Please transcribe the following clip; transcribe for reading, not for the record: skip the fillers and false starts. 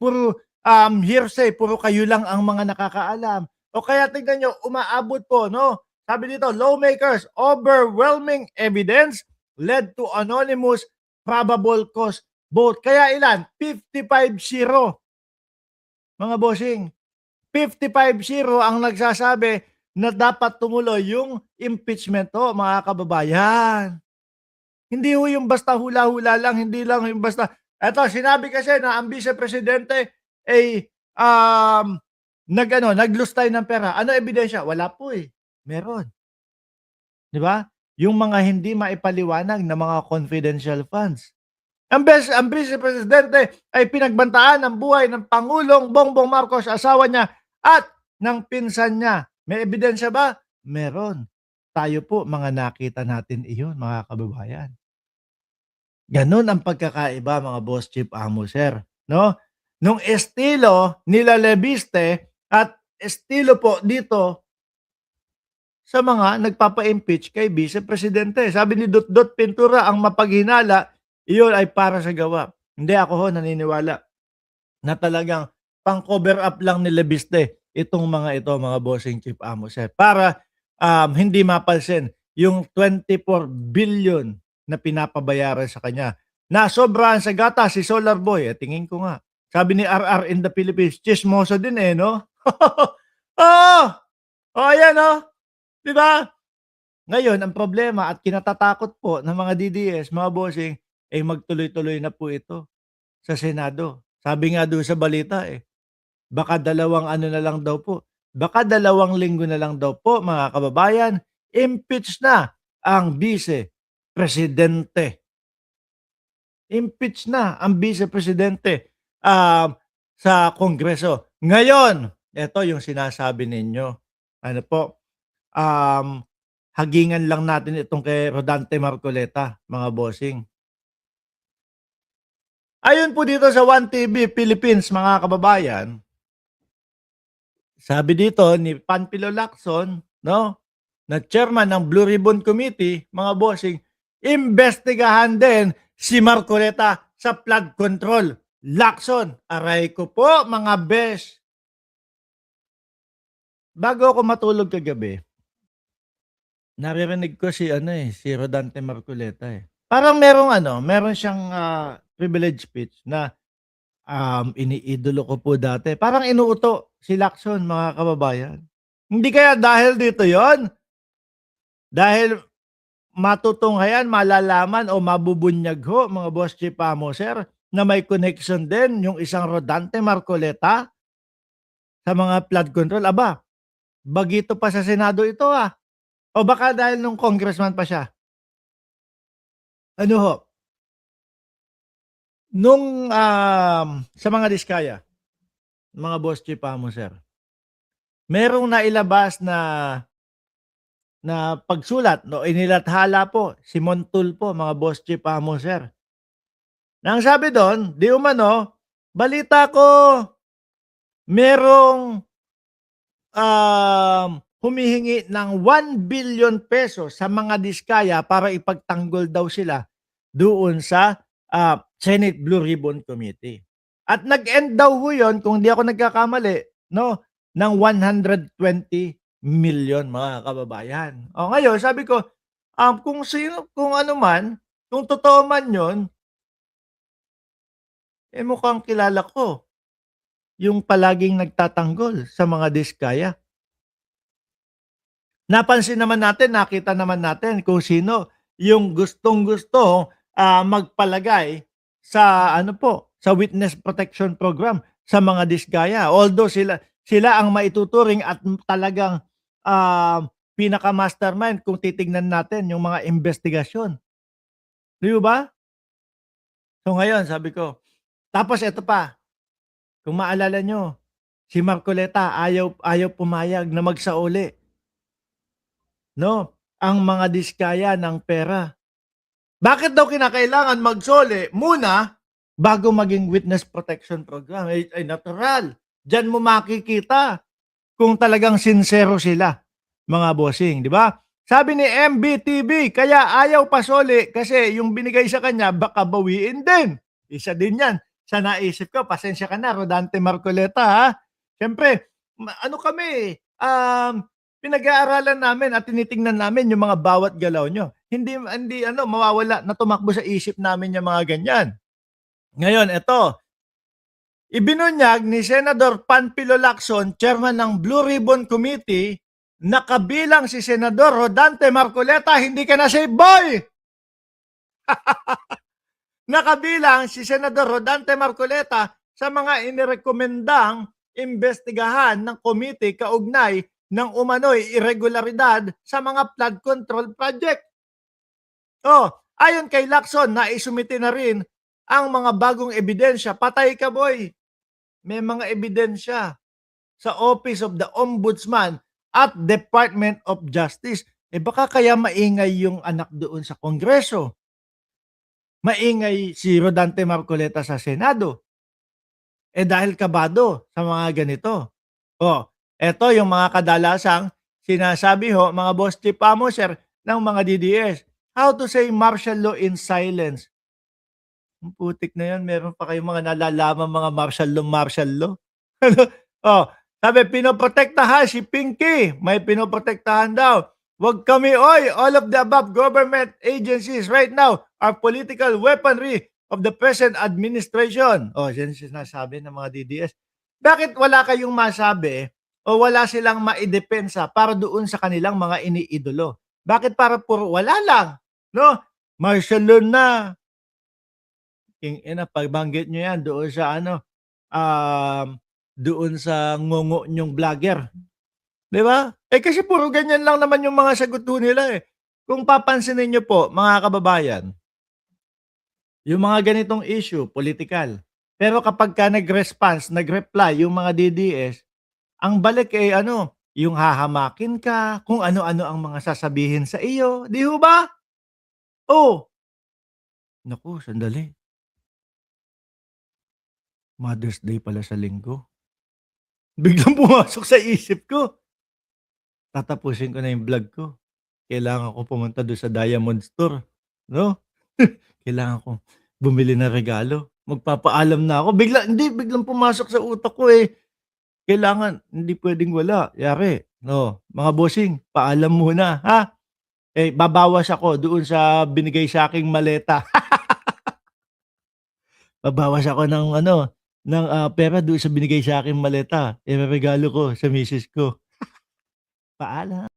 puro hearsay, puro kayo lang ang mga nakakaalam. O kaya tignan nyo, umaabot po, no? Sabi dito, lawmakers, overwhelming evidence led to anonymous probable cause vote. Kaya ilan? 55-0. Mga bossing, 55-0 ang nagsasabi na dapat tumuloy yung impeachment to, mga kababayan. Hindi ho yung basta hula-hula lang, hindi lang yung basta. Eto, sinabi kasi na ang Vice Presidente ay naglustay ng pera. Ano ebidensya? Wala po eh. Meron. Di ba? Yung mga hindi maipaliwanag na mga confidential funds. Ang Vice Presidente ay pinagbantaan ng buhay ng Pangulong Bongbong Marcos, asawa niya, at ng pinsan niya. May ebidensya ba? Meron. Tayo po, mga nakita natin iyon, mga kababayan. Ganun ang pagkakaiba, mga boss chief amo, sir. No? Nung estilo nila Leviste at estilo po dito sa mga nagpapa-impeach kay Vice Presidente. Sabi ni Dot Pintura, ang mapaghinala, iyon ay para sa gawa. Hindi, ako ho naniniwala na talagang pang-cover up lang ni Leviste itong mga ito, mga bossing chief amo, sir. Para hindi mapalsin yung 24 billion na pinapabayaran sa kanya. Na sobrahan sa gata si Solar Boy. Tingin ko nga. Sabi ni RR in the Philippines, chismoso din eh, no? Oh! Oh, ayan, no? Diba? Ngayon, ang problema at kinatatakot po ng mga DDS, mga bossing, ay magtuloy-tuloy na po ito sa Senado. Sabi nga doon sa balita baka 2 ano na lang daw po. Baka 2 linggo na lang daw po, mga kababayan, impeach na ang Vice Presidente. Impeach na ang Vice Presidente sa Kongreso. Ngayon, ito yung sinasabi ninyo. Ano po? Hagingan lang natin itong kay Rodante Marcoleta, mga bossing. Ayon po dito sa 1TV Philippines, mga kababayan, sabi dito ni Panfilo Lacson, no, na chairman ng Blue Ribbon Committee, mga bossing, imbestigahan din si Marcoleta sa flood control. Lacson, aray ko po, mga besh. Bago ako matulog kagabi, naririnig ko si si Rodante Marcoleta Parang meron siyang privilege speech na iniidolo ko po dati. Parang inuuto si Lacson, mga kababayan. Hindi kaya dahil dito yon? Dahil matutunghayan, malalaman o mabubunyag ho, mga boss chief amo, sir, na may connection din yung isang Rodante Marcoleta sa mga flood control. Aba, bagito pa sa Senado ito O baka dahil nung congressman pa siya. Ano ho? Nung sa mga diskaya, mga boss chief amo, sir, merong nailabas na pagsulat, no, inilathala po si Montulfo, mga boss chief amo, sir. Nang sabi doon, di umano, balita ko, merong humihingi ng 1 billion pesos sa mga diskaya para ipagtanggol daw sila doon sa Senate Blue Ribbon Committee. At nag-end daw ho yun, kung di ako nagkakamali, no, ng 120 million, mga kababayan. O ngayon, sabi ko, kung ano man, kung totoo man yun, mukhang kilala ko yung palaging nagtatanggol sa mga diskaya. Napansin naman natin, nakita naman natin kung sino yung gustong-gusto magpalagay sa sa witness protection program sa mga diskaya. Although sila ang maituturing at talagang pinaka-mastermind kung titignan natin yung mga investigasyon. Di ba? So ngayon, sabi ko, tapos ito pa, kung maalala nyo, si Marcoleta ayaw pumayag na magsauli. No? Ang mga diskaya ng pera. Bakit daw kinakailangan magsoli muna bago maging witness protection program? Ay natural. Diyan mo makikita kung talagang sincero sila, mga bossing, di ba? Sabi ni MBTV, kaya ayaw pasoli kasi yung binigay sa kanya baka bawiin din. Isa din yan sa naisip ko. Pasensya ka na, Rodante Marcoleta, ha. Siyempre, ano kami, pinag-aaralan namin at tinitingnan namin yung mga bawat galaw niyo. Hindi ano, mawawala na tumakbo sa isip namin yung mga ganyan. Ngayon, eto, ibinunyag ni Senador Panfilo Lacson, chairman ng Blue Ribbon Committee, na kabilang si Senador Rodante Marcoleta, hindi ka na safe, boy! Nakabilang si Senador Rodante Marcoleta sa mga inirekomendang imbestigahan ng komite kaugnay ng umano'y irregularidad sa mga flood control project. Oh, ayon kay Lacson, naisumite na rin ang mga bagong ebidensya. Patay ka, boy! May mga ebidensya sa Office of the Ombudsman at Department of Justice. Baka kaya maingay yung anak doon sa Kongreso. Maingay si Rodante Marcoleta sa Senado. Dahil kabado sa mga ganito. Eto yung mga kadalasang sinasabi mga boss chief sir ng mga DDS. How to say martial law in silence. Ang putik na yan, meron pa kayong mga nalalaman mga martial law. Sabi, pinoprotektahan si Pinky. May pinoprotektahan daw. Wag kami, all of the above government agencies right now are political weaponry of the present administration. Yan sinasabi ng mga DDS. Bakit wala kayong masabi o wala silang maidepensa para doon sa kanilang mga iniidolo? Bakit para puro wala lang? No? Martial law na. Pagbanggit nyo yan doon sa doon sa ngungo nyong vlogger. Di ba? Kasi puro ganyan lang naman yung mga sagot nila eh. Kung papansinin nyo po, mga kababayan, yung mga ganitong issue, political. Pero kapag ka nag-response, nag-reply yung mga DDS, ang balik yung hahamakin ka, kung ano-ano ang mga sasabihin sa iyo. Di ho ba? Naku, sandali. Mother's Day pala sa linggo. Biglang pumasok sa isip ko. Tatapusin ko na yung vlog ko. Kailangan ko pumunta doon sa Diamond Store, no? Kailangan ko bumili ng regalo. Magpapaalam na ako. Biglang pumasok sa utak ko eh. Kailangan, hindi pwedeng wala. Yari, no? Mga bossing, paalam muna, ha? Babawas ako doon sa binigay sa aking maleta. Babawas ako ng pera doon sa binigay sa aking maleta. Ireregalo ko sa misis ko. Paalam.